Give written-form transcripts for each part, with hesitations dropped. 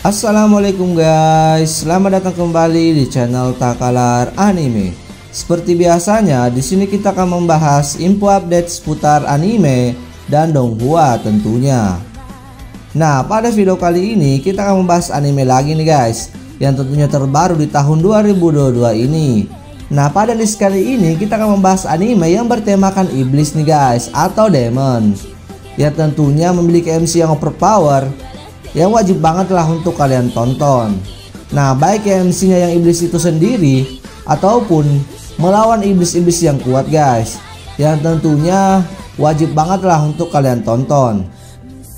Assalamualaikum guys, selamat datang kembali di channel Takalar Anime. Seperti biasanya, di sini kita akan membahas info update seputar anime dan donghua tentunya. Nah, pada video kali ini kita akan membahas anime lagi nih guys, yang tentunya terbaru di tahun 2022 ini. Nah, pada list kali ini kita akan membahas anime yang bertemakan iblis nih guys, atau demon, yang tentunya memiliki MC yang overpower, yang wajib banget lah untuk kalian tonton. Nah, baik MC-nya yang iblis itu sendiri ataupun melawan iblis-iblis yang kuat guys, yang tentunya wajib banget lah untuk kalian tonton.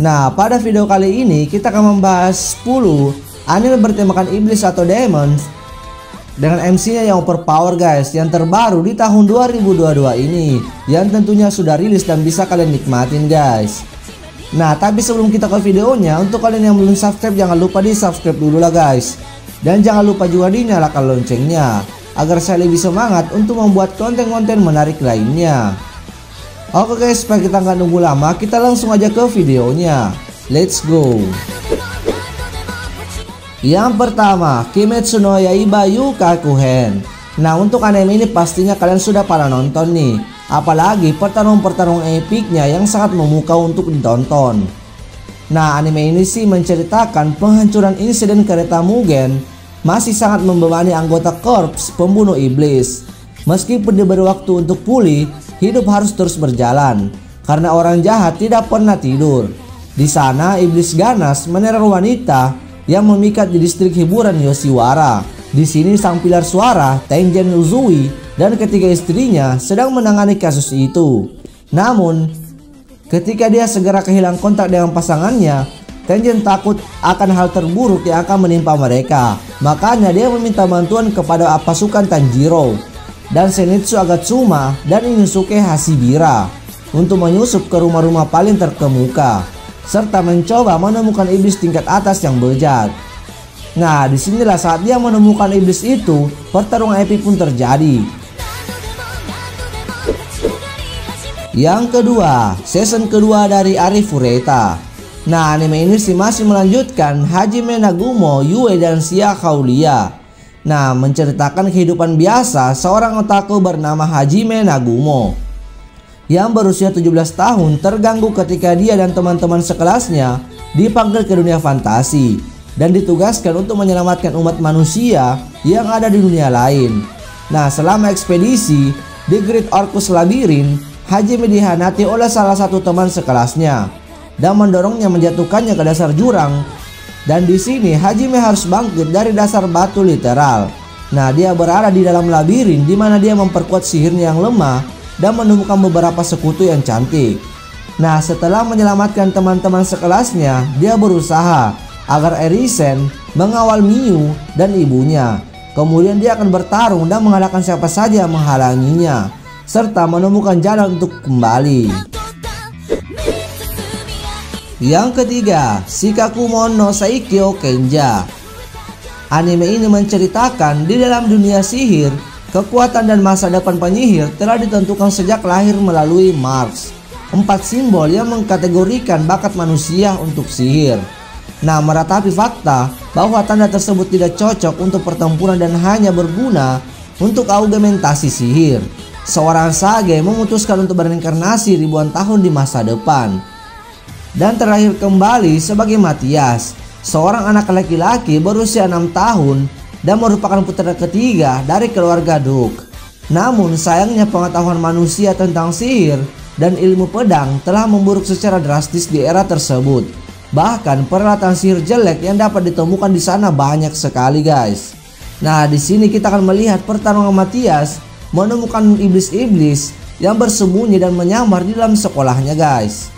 Nah, pada video kali ini kita akan membahas 10 anime bertemakan iblis atau demons dengan MC-nya yang overpower guys, yang terbaru di tahun 2022 ini, yang tentunya sudah rilis dan bisa kalian nikmatin guys. Nah, tapi sebelum kita ke videonya, untuk kalian yang belum subscribe jangan lupa di subscribe dulu lah guys. Dan jangan lupa juga dinyalakan loncengnya, agar saya lebih semangat untuk membuat konten-konten menarik lainnya. Oke guys, supaya kita nggak nunggu lama, kita langsung aja ke videonya. Let's go. Yang pertama, Kimetsu no Yaiba Yukakuhen. Nah, untuk anime ini pastinya kalian sudah pada nonton nih. Apalagi pertarungan-pertarungan epiknya yang sangat memukau untuk ditonton. Nah, anime ini sih menceritakan penghancuran insiden kereta Mugen masih sangat membebani anggota korps pembunuh iblis. Meskipun diberi waktu untuk pulih, hidup harus terus berjalan karena orang jahat tidak pernah tidur. Di sana iblis ganas meneror wanita yang memikat di distrik hiburan Yoshiwara. Di sini sang pilar suara Tengen Uzui dan ketiga istrinya sedang menangani kasus itu. Namun, ketika dia segera kehilangan kontak dengan pasangannya, Tengen takut akan hal terburuk yang akan menimpa mereka. Makanya dia meminta bantuan kepada pasukan Tanjiro dan Zenitsu Agatsuma dan Inosuke Hashibira untuk menyusup ke rumah-rumah paling terkemuka serta mencoba menemukan iblis tingkat atas yang bejat. Nah, disinilah saat dia menemukan iblis itu, pertarungan epik pun terjadi. Yang kedua, season kedua dari Arif Fureta. Nah, anime ini sih masih melanjutkan Hajime Nagumo, Yue dan Sia Kaulia. Nah, menceritakan kehidupan biasa seorang otaku bernama Hajime Nagumo yang berusia 17 tahun terganggu ketika dia dan teman-teman sekelasnya dipanggil ke dunia fantasi dan ditugaskan untuk menyelamatkan umat manusia yang ada di dunia lain. Nah, selama ekspedisi di Great Orcus Labyrinth, Hajime dihianati oleh salah satu teman sekelasnya dan mendorongnya menjatuhkannya ke dasar jurang. Dan di sini Hajime harus bangkit dari dasar batu literal. Nah, dia berada di dalam labirin di mana dia memperkuat sihirnya yang lemah dan menemukan beberapa sekutu yang cantik. Nah, setelah menyelamatkan teman-teman sekelasnya, dia berusaha agar Erisen mengawal Miyu dan ibunya. Kemudian dia akan bertarung dan mengalahkan siapa saja yang menghalanginya, serta menemukan jalan untuk kembali. Yang ketiga, Shikakumon no Saikyo Kenja. Anime ini menceritakan di dalam dunia sihir, kekuatan dan masa depan penyihir telah ditentukan sejak lahir melalui Mars, 4 simbol yang mengkategorikan bakat manusia untuk sihir. Nah, meratapi fakta bahwa tanda tersebut tidak cocok untuk pertempuran dan hanya berguna untuk augmentasi sihir, seorang sage memutuskan untuk berinkarnasi ribuan tahun di masa depan dan terakhir kembali sebagai Matias, seorang anak laki-laki berusia 6 tahun dan merupakan putra ketiga dari keluarga Duke. Namun sayangnya pengetahuan manusia tentang sihir dan ilmu pedang telah memburuk secara drastis di era tersebut. Bahkan peralatan sihir jelek yang dapat ditemukan di sana banyak sekali guys. Nah, di sini kita akan melihat pertarungan Matias menemukan iblis-iblis yang bersembunyi dan menyamar di dalam sekolahnya guys.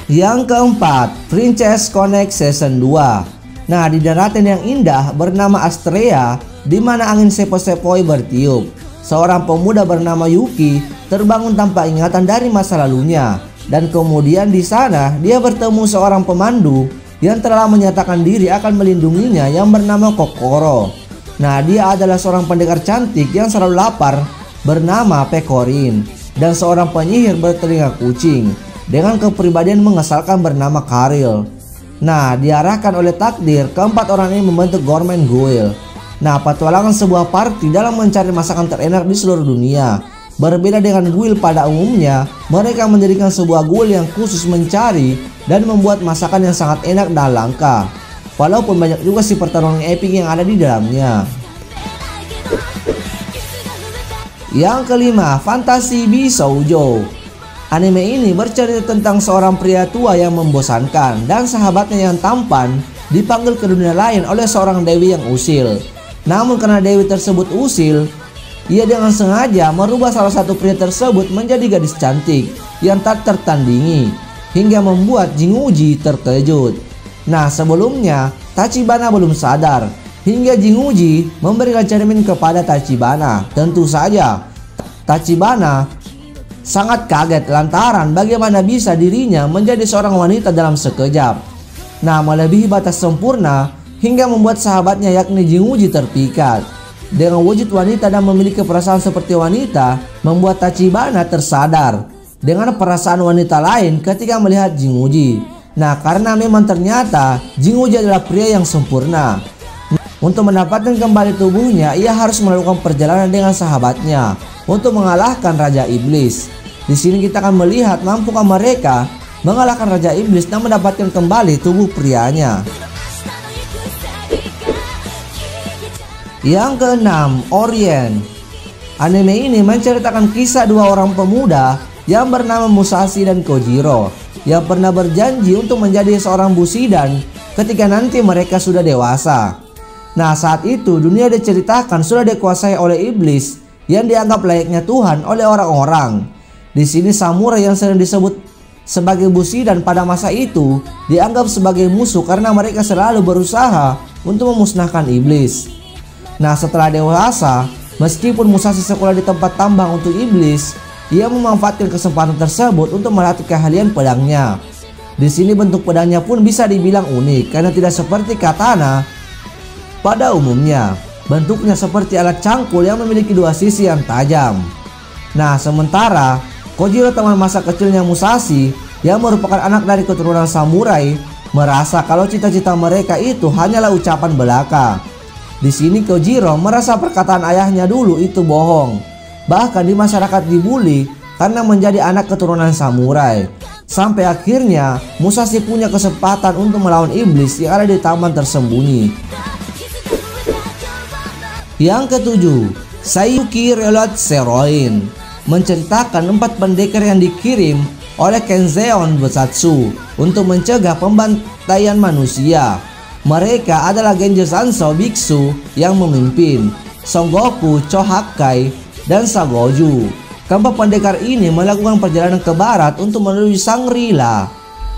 Yang keempat, Princess Connect Season 2. Nah, di daratan yang indah bernama Astrea, di mana angin sepoi-sepoi bertiup, seorang pemuda bernama Yuki terbangun tanpa ingatan dari masa lalunya. Dan kemudian di sana dia bertemu seorang pemandu yang telah menyatakan diri akan melindunginya yang bernama Kokoro. Nah, dia adalah seorang pendekar cantik yang selalu lapar bernama Pekorin dan seorang penyihir bertelinga kucing dengan kepribadian mengesalkan bernama Karil. Nah, diarahkan oleh takdir, keempat orang ini membentuk Gourmet Guild. Nah, petualangan sebuah party dalam mencari masakan terenak di seluruh dunia. Berbeda dengan guild pada umumnya, mereka mendirikan sebuah guild yang khusus mencari dan membuat masakan yang sangat enak dan langka. Walaupun banyak juga sih pertarungan epic yang ada di dalamnya. Yang kelima, Fantasy Beast Shoujo. Anime ini bercerita tentang seorang pria tua yang membosankan dan sahabatnya yang tampan dipanggil ke dunia lain oleh seorang dewi yang usil. Namun karena dewi tersebut usil, ia dengan sengaja merubah salah satu pria tersebut menjadi gadis cantik yang tak tertandingi, hingga membuat Jinguji terkejut. Nah, sebelumnya Tachibana belum sadar hingga Jinguji memberikan cermin kepada Tachibana. Tentu saja Tachibana sangat kaget lantaran bagaimana bisa dirinya menjadi seorang wanita dalam sekejap. Nah, melebihi batas sempurna hingga membuat sahabatnya yakni Jinguji terpikat. Dengan wujud wanita dan memiliki perasaan seperti wanita, membuat Tachibana tersadar dengan perasaan wanita lain ketika melihat Jinguji. Nah, karena memang ternyata Jinguji adalah pria yang sempurna. Untuk mendapatkan kembali tubuhnya, ia harus melakukan perjalanan dengan sahabatnya untuk mengalahkan Raja Iblis. Di sini kita akan melihat mampukah mereka mengalahkan Raja Iblis dan mendapatkan kembali tubuh prianya. Yang keenam, Orient. Anime ini menceritakan kisah dua orang pemuda yang bernama Musashi dan Kojiro yang pernah berjanji untuk menjadi seorang busidan ketika nanti mereka sudah dewasa. Nah, saat itu dunia diceritakan sudah dikuasai oleh iblis yang dianggap layaknya Tuhan oleh orang-orang. Di sini samurai yang sering disebut sebagai busidan pada masa itu dianggap sebagai musuh karena mereka selalu berusaha untuk memusnahkan iblis. Nah, setelah dewasa, meskipun Musashi sekolah di tempat tambang untuk iblis, ia memanfaatkan kesempatan tersebut untuk melatih keahlian pedangnya. Di sini bentuk pedangnya pun bisa dibilang unik karena tidak seperti katana pada umumnya. Bentuknya seperti alat cangkul yang memiliki dua sisi yang tajam. Nah, sementara Kojiro, teman masa kecilnya Musashi yang merupakan anak dari keturunan samurai, merasa kalau cita-cita mereka itu hanyalah ucapan belaka. Di sini Kojiro merasa perkataan ayahnya dulu itu bohong. Bahkan di masyarakat dibully karena menjadi anak keturunan samurai. Sampai akhirnya Musashi punya kesempatan untuk melawan iblis yang ada di taman tersembunyi. Yang ketujuh, Sayuki Reload Seroin, menceritakan 4 pendekar yang dikirim oleh Kenzeon Bosatsu untuk mencegah pembantaian manusia. Mereka adalah Genjo Sanso Biksu yang memimpin, Son Goku, Chohakai, dan Sagoju. Keempat pendekar ini melakukan perjalanan ke barat untuk menuju Shangri-La.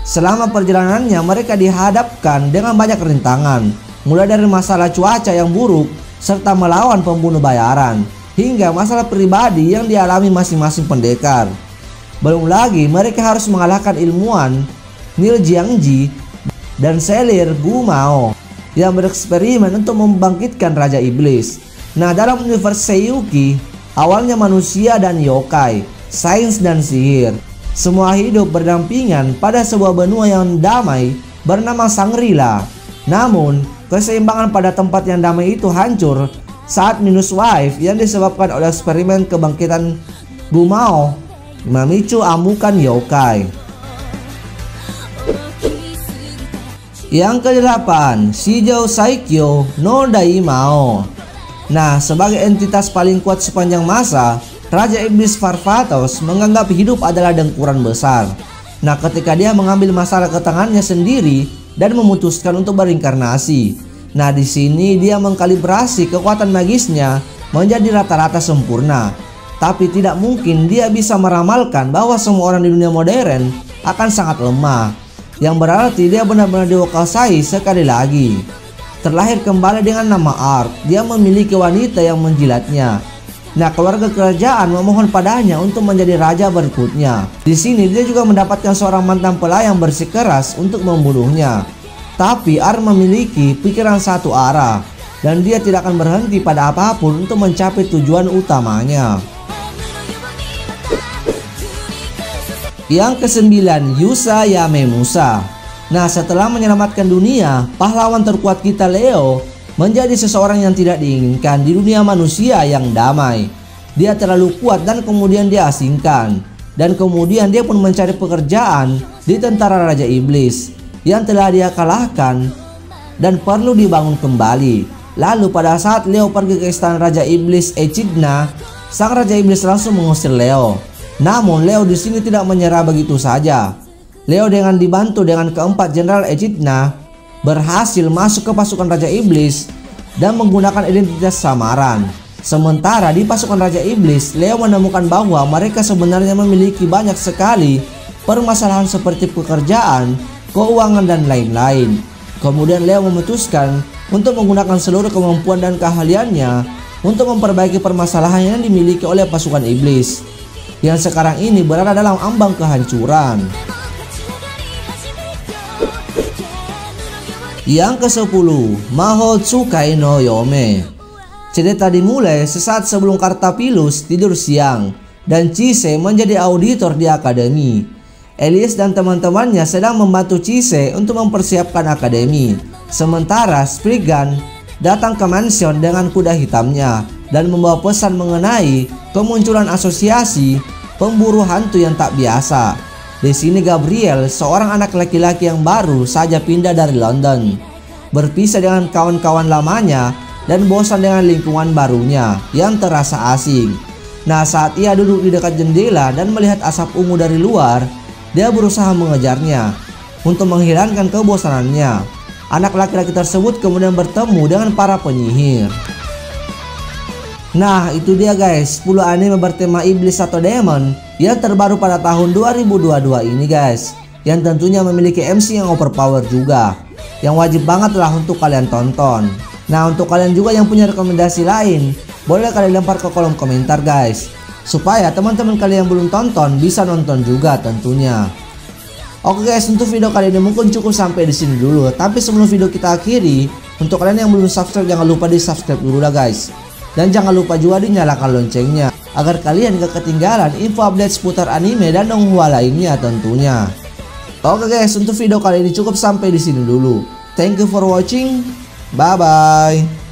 Selama perjalanannya mereka dihadapkan dengan banyak rintangan, mulai dari masalah cuaca yang buruk serta melawan pembunuh bayaran, hingga masalah pribadi yang dialami masing-masing pendekar. Belum lagi mereka harus mengalahkan ilmuwan Nil Jiangji dan Selir Gumao yang bereksperimen untuk membangkitkan Raja Iblis. Nah, dalam universe Sayuki, awalnya manusia dan yokai, sains dan sihir, semua hidup berdampingan pada sebuah benua yang damai bernama Shangri-La. Namun, keseimbangan pada tempat yang damai itu hancur saat minus wave yang disebabkan oleh eksperimen kebangkitan Gumao memicu amukan yokai. Yang ke-8, Shijou Saikyo no Daimao. Nah, sebagai entitas paling kuat sepanjang masa, Raja Iblis Farfatos menganggap hidup adalah dengkuran besar. Nah, ketika dia mengambil masalah ke tangannya sendiri dan memutuskan untuk berinkarnasi. Nah, di sini dia mengkalibrasi kekuatan magisnya menjadi rata-rata sempurna. Tapi tidak mungkin dia bisa meramalkan bahwa semua orang di dunia modern akan sangat lemah, yang berarti dia benar-benar diwakasai sekali lagi. Terlahir kembali dengan nama Ark, dia memiliki wanita yang menjilatnya. Nah, keluarga kerajaan memohon padanya untuk menjadi raja berikutnya. Di sini dia juga mendapatkan seorang mantan pelayang bersikeras untuk membunuhnya. Tapi Ark memiliki pikiran satu arah dan dia tidak akan berhenti pada apapun untuk mencapai tujuan utamanya. Yang ke-9, Yusa Yamemusa. Nah, setelah menyelamatkan dunia, pahlawan terkuat kita Leo menjadi seseorang yang tidak diinginkan di dunia manusia yang damai. Dia terlalu kuat dan kemudian diasingkan. Dan kemudian dia pun mencari pekerjaan di tentara Raja Iblis yang telah dia kalahkan dan perlu dibangun kembali. Lalu pada saat Leo pergi ke istana Raja Iblis Echidna, sang Raja Iblis langsung mengusir Leo. Namun Leo di sini tidak menyerah begitu saja. Leo dengan dibantu dengan keempat Jenderal Echidna berhasil masuk ke pasukan Raja Iblis dan menggunakan identitas samaran. Sementara di pasukan Raja Iblis, Leo menemukan bahwa mereka sebenarnya memiliki banyak sekali permasalahan seperti pekerjaan, keuangan, dan lain-lain. Kemudian Leo memutuskan untuk menggunakan seluruh kemampuan dan keahliannya untuk memperbaiki permasalahan yang dimiliki oleh pasukan iblis yang sekarang ini berada dalam ambang kehancuran. Yang ke-10, Mahou Tsukai no Yome. Cerita dimulai sesaat sebelum Kartapilus tidur siang dan Chise menjadi auditor di akademi. Elias dan teman-temannya sedang membantu Chise untuk mempersiapkan akademi. Sementara Spriggan datang ke mansion dengan kuda hitamnya dan membawa pesan mengenai kemunculan asosiasi pemburu hantu yang tak biasa. Di sini Gabriel, seorang anak laki-laki yang baru saja pindah dari London, berpisah dengan kawan-kawan lamanya dan bosan dengan lingkungan barunya yang terasa asing. Nah, saat ia duduk di dekat jendela dan melihat asap ungu dari luar, dia berusaha mengejarnya untuk menghilangkan kebosanannya. Anak laki-laki tersebut kemudian bertemu dengan para penyihir. Nah, itu dia guys, 10 anime bertema iblis atau demon yang terbaru pada tahun 2022 ini guys, yang tentunya memiliki MC yang overpower juga, yang wajib banget lah untuk kalian tonton. Nah, untuk kalian juga yang punya rekomendasi lain, boleh kalian lempar ke kolom komentar guys, supaya teman-teman kalian yang belum tonton bisa nonton juga tentunya. Oke guys, untuk video kali ini mungkin cukup sampai di sini dulu. Tapi sebelum video kita akhiri, untuk kalian yang belum subscribe jangan lupa di subscribe dulu lah guys. Dan jangan lupa juga dinyalakan loncengnya agar kalian gak ketinggalan info update seputar anime dan donghua lainnya tentunya. Oke guys, untuk video kali ini cukup sampai di sini dulu. Thank you for watching. Bye bye.